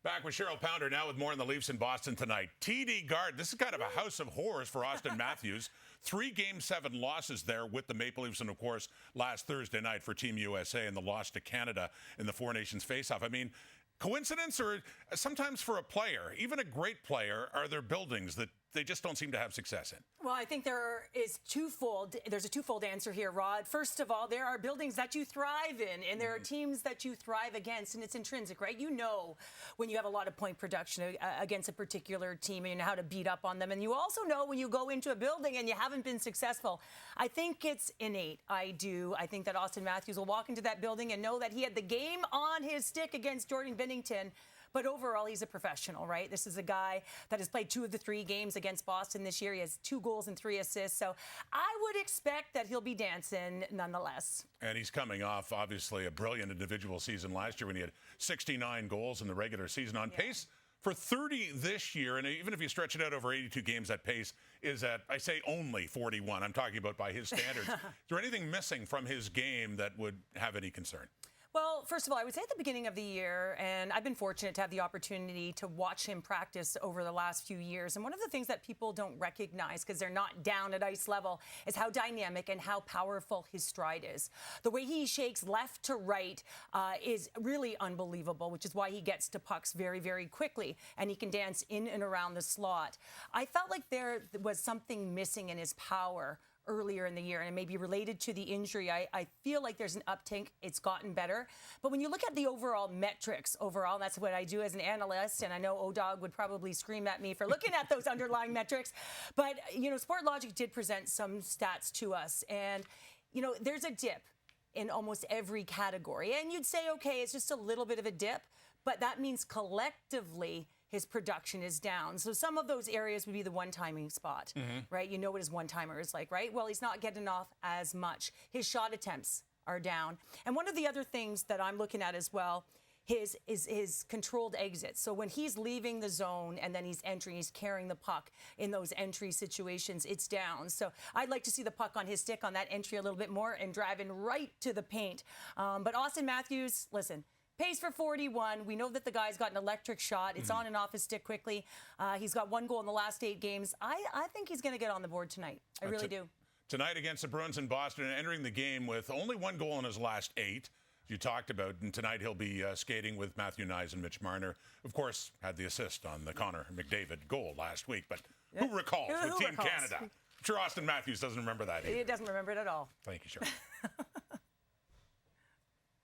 Back with Cheryl Pounder now with more on the Leafs in Boston tonight. TD Guard, this is kind of a house of horrors for Auston Matthews. 3 Game 7 losses there with the Maple Leafs, and of course, last Thursday night for Team USA and the loss to Canada in the Four Nations face-off. I mean, coincidence, or sometimes for a player, even a great player, are there buildings that they just don't seem to have success in? Well, I think there's a twofold answer here, Rod. First of all, there are buildings that you thrive in, and there are teams that you thrive against, and it's intrinsic, right? You know when you have a lot of point production against a particular team and you know how to beat up on them, and you also know when you go into a building and you haven't been successful. I think it's innate. I do. I think that Auston Matthews will walk into that building and know that he had the game on his stick against Jordan Binnington. But overall, he's a professional, right? This is a guy that has played 2 of the 3 games against Boston this year. He has 2 goals and 3 assists. So I would expect that he'll be dancing nonetheless. And he's coming off, obviously, a brilliant individual season last year when he had 69 goals in the regular season, on pace for 30 this year. And even if you stretch it out over 82 games, that pace is at, I say, only 41. I'm talking about by his standards. Is there anything missing from his game that would have any concern? Well, first of all, I would say at the beginning of the year, and I've been fortunate to have the opportunity to watch him practice over the last few years. And one of the things that people don't recognize because they're not down at ice level is how dynamic and how powerful his stride is. The way he shakes left to right is really unbelievable, which is why he gets to pucks very, very quickly, and he can dance in and around the slot. I felt like there was something missing in his power earlier in the year, and it may be related to the injury. I feel like there's an uptick. It's gotten better. But when you look at the overall metrics, and that's what I do as an analyst, and I know O-Dog would probably scream at me for looking at those underlying metrics. But, you know, Sportlogic did present some stats to us, and, you know, there's a dip in almost every category. And you'd say, okay, it's just a little bit of a dip, but that means collectively his production is down. So some of those areas would be the one-timing spot, right? You know what his one-timer is like, right? Well, he's not getting off as much. His shot attempts are down. And one of the other things that I'm looking at as well is his controlled exits. So when he's leaving the zone and then he's entering, he's carrying the puck in those entry situations, it's down. So I'd like to see the puck on his stick on that entry a little bit more and driving right to the paint. But Auston Matthews, listen, pace for 41. We know that the guy's got an electric shot. It's on and off his stick quickly. He's got 1 goal in the last 8 games. I think he's going to get on the board tonight. I really do. Tonight against the Bruins in Boston, and entering the game with only 1 goal in his last 8, as you talked about. And tonight he'll be skating with Matthew Nyes and Mitch Marner. Of course, had the assist on the Connor McDavid goal last week. But who recalls with Team Canada? I'm sure Auston Matthews doesn't remember that either. He doesn't remember it at all. Thank you, Cheryl.